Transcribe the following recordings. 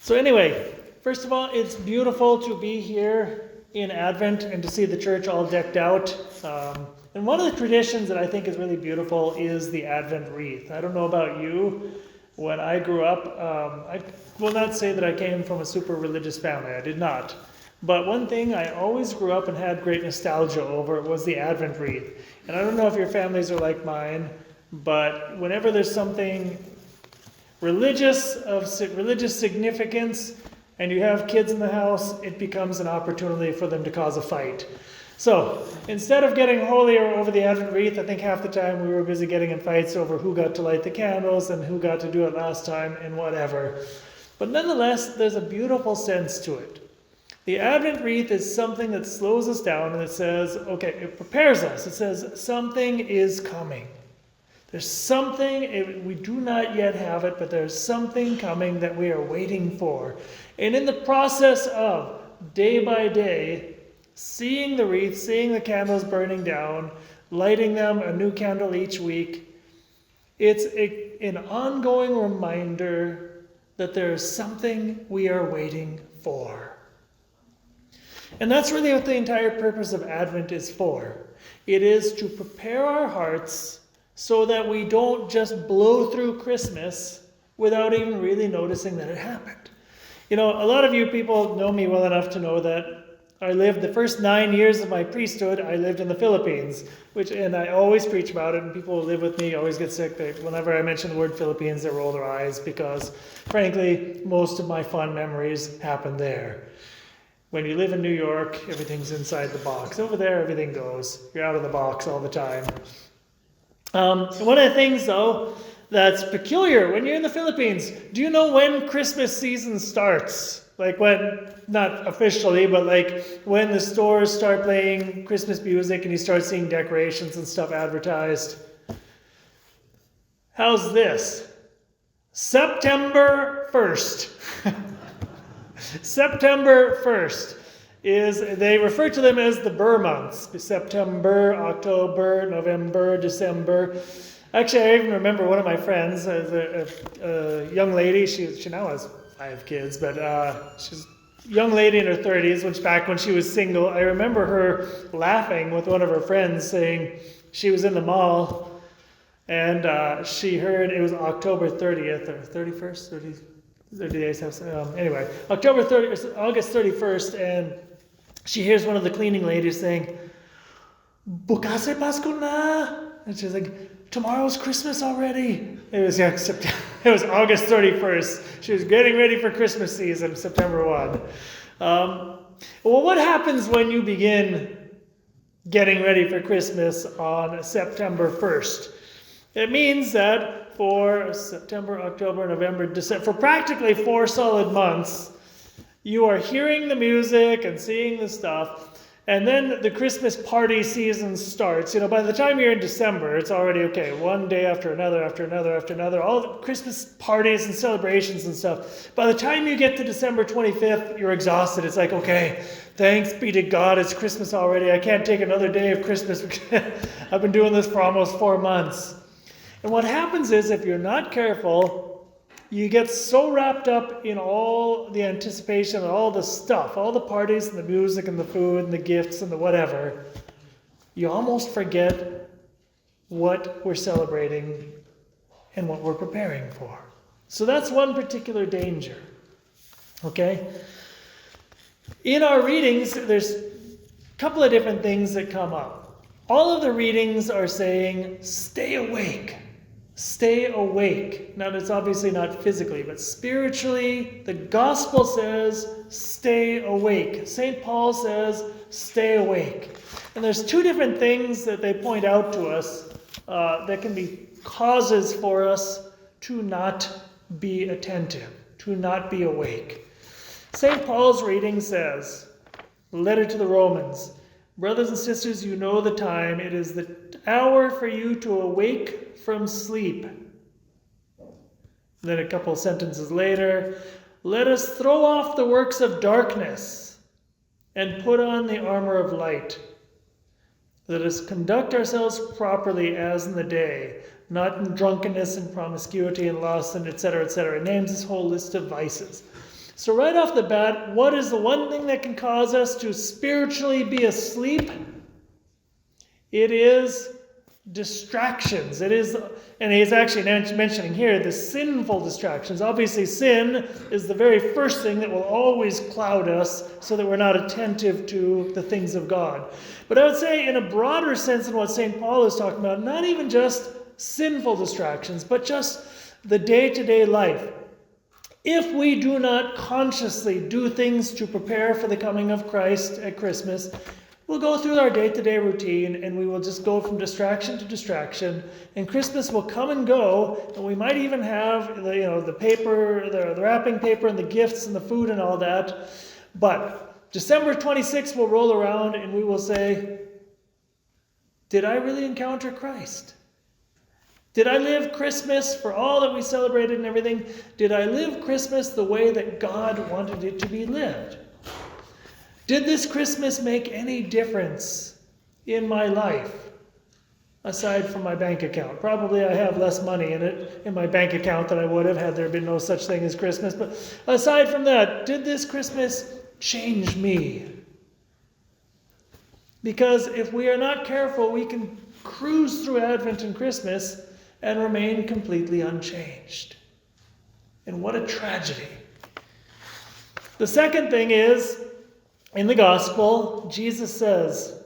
So anyway, first of all, it's beautiful to be here in Advent and to see the church all decked out. And one of the traditions that I think is really beautiful is the Advent wreath. I don't know about you. When I grew up, I will not say that I came from a super religious family. I did not. But one thing I always grew up and had great nostalgia over was the Advent wreath. And I don't know if your families are like mine, but whenever there's something religious significance and you have kids in the house, it becomes an opportunity for them to cause a fight. So instead of getting holier over the Advent wreath, I think half the time we were busy getting in fights over who got to light the candles and who got to do it last time and whatever. But nonetheless, there's a beautiful sense to it. The Advent wreath is something that slows us down and it says, okay, it prepares us. It says something is coming. There's something, we do not yet have it, but there's something coming that we are waiting for. And in the process of day by day, seeing the wreath, seeing the candles burning down, lighting them a new candle each week, it's an ongoing reminder that there is something we are waiting for. And that's really what the entire purpose of Advent is for. It is to prepare our hearts so that we don't just blow through Christmas without even really noticing that it happened. You know, a lot of you people know me well enough to know that I lived the first 9 years of my priesthood, I lived in the Philippines, and I always preach about it, and people who live with me always get sick. Whenever I mention the word Philippines, they roll their eyes because, frankly, most of my fond memories happen there. When you live in New York, everything's inside the box. Over there, everything goes. You're out of the box all the time. One of the things, though, that's peculiar when you're in the Philippines, do you know when Christmas season starts? Like when, not officially, but like when the stores start playing Christmas music and you start seeing decorations and stuff advertised. How's this? September 1st. September 1st. They refer to them as the Burr months. September, October, November, December. Actually, I even remember one of my friends, a young lady, she now has 5 kids, but she's a young lady in her 30s, back when she was single. I remember her laughing with one of her friends saying she was in the mall and she heard it was October 30th or 31st, 30 days have anyway, August 31st, and she hears one of the cleaning ladies saying, "Bukas ay Pasko na," and she's like, "Tomorrow's Christmas already." It was it was August 31st. She was getting ready for Christmas season, September 1. Well, what happens when you begin getting ready for Christmas on September 1st? It means that for September, October, November, December, for practically 4 solid months, you are hearing the music and seeing the stuff, and then the Christmas party season starts. You know, by the time you're in December, it's already okay. One day after another, after another, after another, all the Christmas parties and celebrations and stuff. By the time you get to December 25th, you're exhausted. It's like, okay, thanks be to God, it's Christmas already. I can't take another day of Christmas. I've been doing this for almost 4 months. And what happens is, if you're not careful, you get so wrapped up in all the anticipation and all the stuff, all the parties and the music and the food and the gifts and the whatever, you almost forget what we're celebrating and what we're preparing for. So that's one particular danger. Okay? In our readings, there's a couple of different things that come up. All of the readings are saying, stay awake. Stay awake. Now, it's obviously not physically, but spiritually, the gospel says, stay awake. St. Paul says, stay awake. And there's 2 different things that they point out to us that can be causes for us to not be attentive, to not be awake. St. Paul's reading says, letter to the Romans, "Brothers and sisters, you know the time. It is the hour for you to awake from sleep." Then a couple sentences later, "Let us throw off the works of darkness and put on the armor of light. Let us conduct ourselves properly as in the day, not in drunkenness and promiscuity and lust and etc., etc." It names this whole list of vices. So right off the bat, what is the one thing that can cause us to spiritually be asleep? It is distractions. It is, and he's actually mentioning here the sinful distractions. Obviously, sin is the very first thing that will always cloud us so that we're not attentive to the things of God. But I would say in a broader sense than what St. Paul is talking about, not even just sinful distractions, but just the day-to-day life. If we do not consciously do things to prepare for the coming of Christ at Christmas, we'll go through our day-to-day routine and we will just go from distraction to distraction, and Christmas will come and go, and we might even have the paper, the wrapping paper and the gifts and the food and all that. But December 26th will roll around and we will say, did I really encounter Christ? Did I live Christmas for all that we celebrated and everything? Did I live Christmas the way that God wanted it to be lived? Did this Christmas make any difference in my life, aside from my bank account? Probably I have less money in my bank account than I would have had there been no such thing as Christmas. But aside from that, did this Christmas change me? Because if we are not careful, we can cruise through Advent and Christmas and remain completely unchanged. And what a tragedy. The second thing is, in the gospel, Jesus says,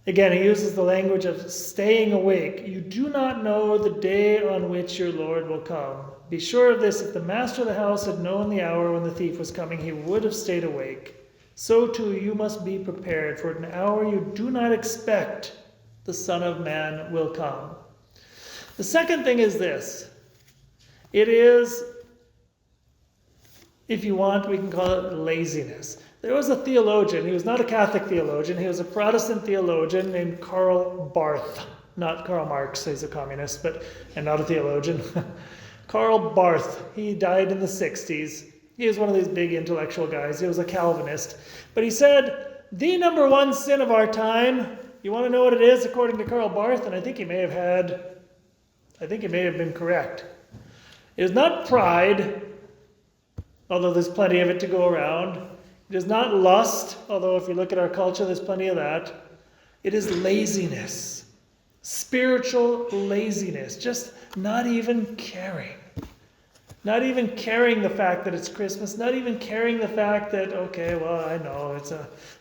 again, he uses the language of staying awake. You do not know the day on which your Lord will come. Be sure of this, if the master of the house had known the hour when the thief was coming, he would have stayed awake. So too you must be prepared, for at an hour you do not expect the Son of Man will come. The second thing is this. It is, if you want, we can call it laziness. There was a theologian. He was not a Catholic theologian. He was a Protestant theologian named Karl Barth. Not Karl Marx, he's a communist, and not a theologian. Karl Barth. He died in the 60s. He was one of these big intellectual guys. He was a Calvinist. But he said, the number one sin of our time, you want to know what it is according to Karl Barth? And I think he may have been correct. It is not pride, although there's plenty of it to go around. It is not lust, although if you look at our culture, there's plenty of that. It is laziness, spiritual laziness, just not even caring. Not even caring the fact that it's Christmas, not even caring the fact that, okay, well, I know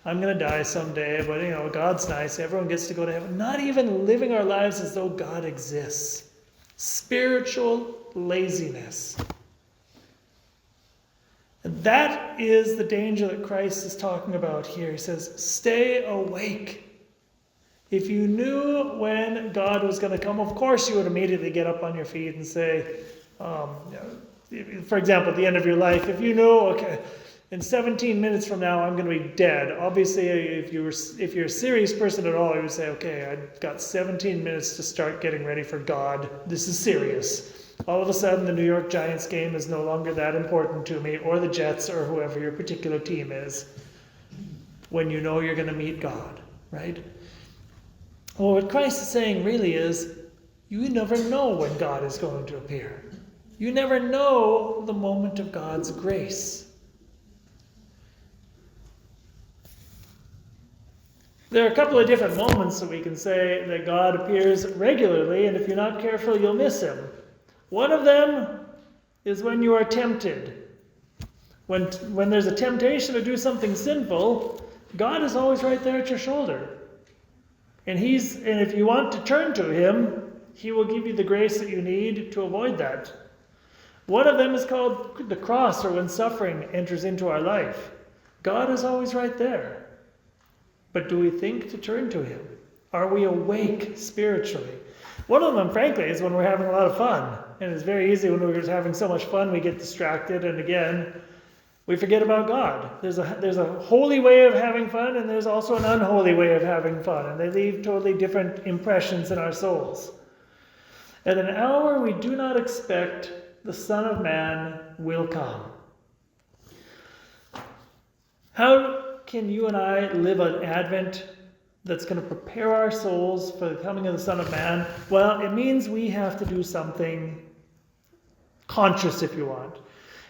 I'm going to die someday, but God's nice, everyone gets to go to heaven. Not even living our lives as though God exists. Spiritual laziness. And that is the danger that Christ is talking about here. He says, stay awake. If you knew when God was going to come, of course you would immediately get up on your feet and say, for example, at the end of your life, if you know, okay, in 17 minutes from now, I'm going to be dead. Obviously, if you're a serious person at all, you would say, okay, I've got 17 minutes to start getting ready for God. This is serious. All of a sudden, the New York Giants game is no longer that important to me, or the Jets, or whoever your particular team is, when you know you're going to meet God, right? Well, what Christ is saying really is, you never know when God is going to appear. You never know the moment of God's grace. There are a couple of different moments that we can say that God appears regularly, and if you're not careful, you'll miss him. One of them is when you are tempted. When there's a temptation to do something sinful, God is always right there at your shoulder. And if you want to turn to him, he will give you the grace that you need to avoid that. One of them is called the cross, or when suffering enters into our life. God is always right there. But do we think to turn to him? Are we awake spiritually? One of them, frankly, is when we're having a lot of fun. And it's very easy when we're having so much fun, we get distracted, and again, we forget about God. There's a holy way of having fun, and there's also an unholy way of having fun, and they leave totally different impressions in our souls. At an hour we do not expect, the Son of Man will come. How can you and I live an Advent that's going to prepare our souls for the coming of the Son of Man? Well, it means we have to do something conscious, if you want.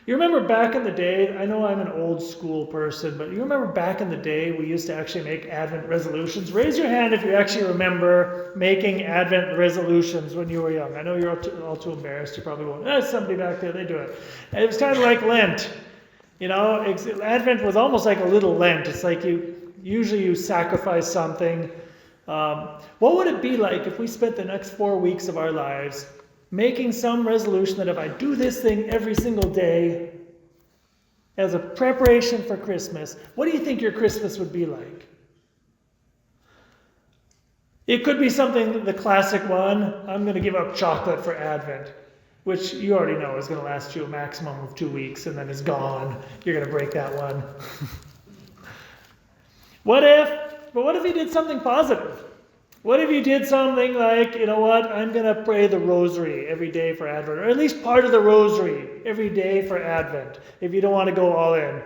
You remember back in the day, I know I'm an old school person, but you remember back in the day we used to actually make Advent resolutions? Raise your hand if you actually remember making Advent resolutions when you were young. I know you're all too embarrassed. You probably won't. Somebody back there, they do it. And it was kind of like Lent. You know, Advent was almost like a little Lent. It's like you sacrifice something. What would it be like if we spent the next 4 weeks of our lives making some resolution that if I do this thing every single day as a preparation for Christmas, what do you think your Christmas would be like? It could be something, the classic one, I'm going to give up chocolate for Advent, which you already know is going to last you a maximum of 2 weeks and then it's gone. You're going to break that one. What if you did something positive? What if you did something like, you know what, I'm going to pray the rosary every day for Advent, or at least part of the rosary every day for Advent, if you don't want to go all in.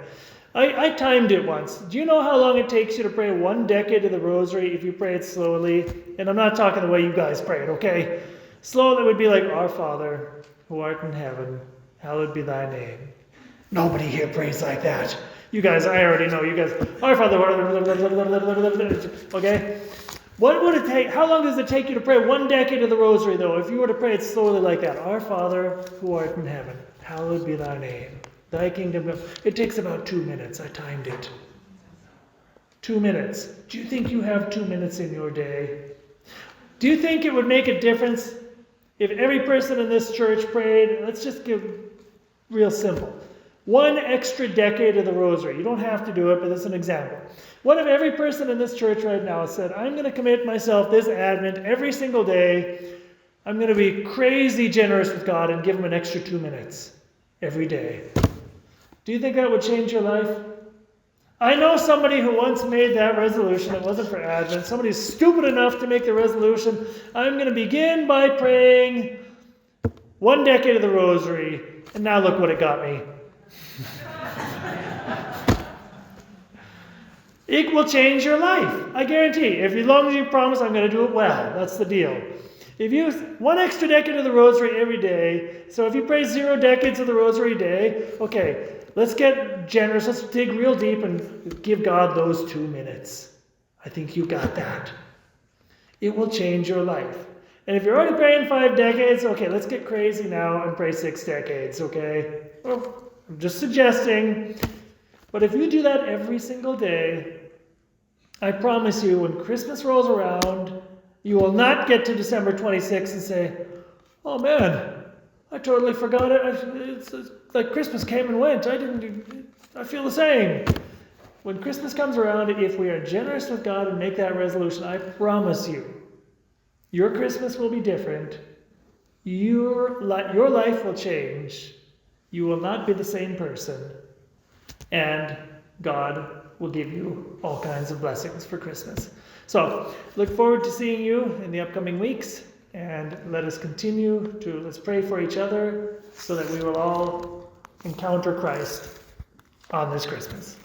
I timed it once. Do you know how long it takes you to pray 1 decade of the rosary if you pray it slowly? And I'm not talking the way you guys pray it, okay? Slowly would be like, Our Father, who art in heaven, hallowed be thy name. Nobody here prays like that. You guys, I already know, you guys, Our Father, okay? What would it take? How long does it take you to pray 1 decade of the rosary, though, if you were to pray it slowly like that? Our Father, who art in heaven, hallowed be thy name. Thy kingdom come. It takes about 2 minutes. I timed it. 2 minutes. Do you think you have 2 minutes in your day? Do you think it would make a difference if every person in this church prayed, let's just give real simple, 1 extra decade of the rosary? You don't have to do it, but it's an example. What if every person in this church right now said, I'm going to commit myself this Advent every single day. I'm going to be crazy generous with God and give him an extra 2 minutes every day. Do you think that would change your life? I know somebody who once made that resolution. It wasn't for Advent. Somebody's stupid enough to make the resolution. I'm going to begin by praying 1 decade of the rosary. And now look what it got me. It will change your life. I guarantee. As long as you promise I'm going to do it well. That's the deal. If you 1 extra decade of the rosary every day, so if you pray 0 decades of the rosary a day, okay, let's get generous. Let's dig real deep and give God those 2 minutes. I think you got that. It will change your life. And if you're already praying 5 decades, okay, let's get crazy now and pray 6 decades, okay? Well, I'm just suggesting. But if you do that every single day, I promise you, when Christmas rolls around, you will not get to December 26th and say, oh man, I totally forgot it. It's like Christmas came and went. I feel the same. When Christmas comes around, if we are generous with God and make that resolution, I promise you, your Christmas will be different. Your life will change. You will not be the same person. And God will give you all kinds of blessings for Christmas. So, look forward to seeing you in the upcoming weeks. And let us continue let's pray for each other so that we will all encounter Christ on this Christmas.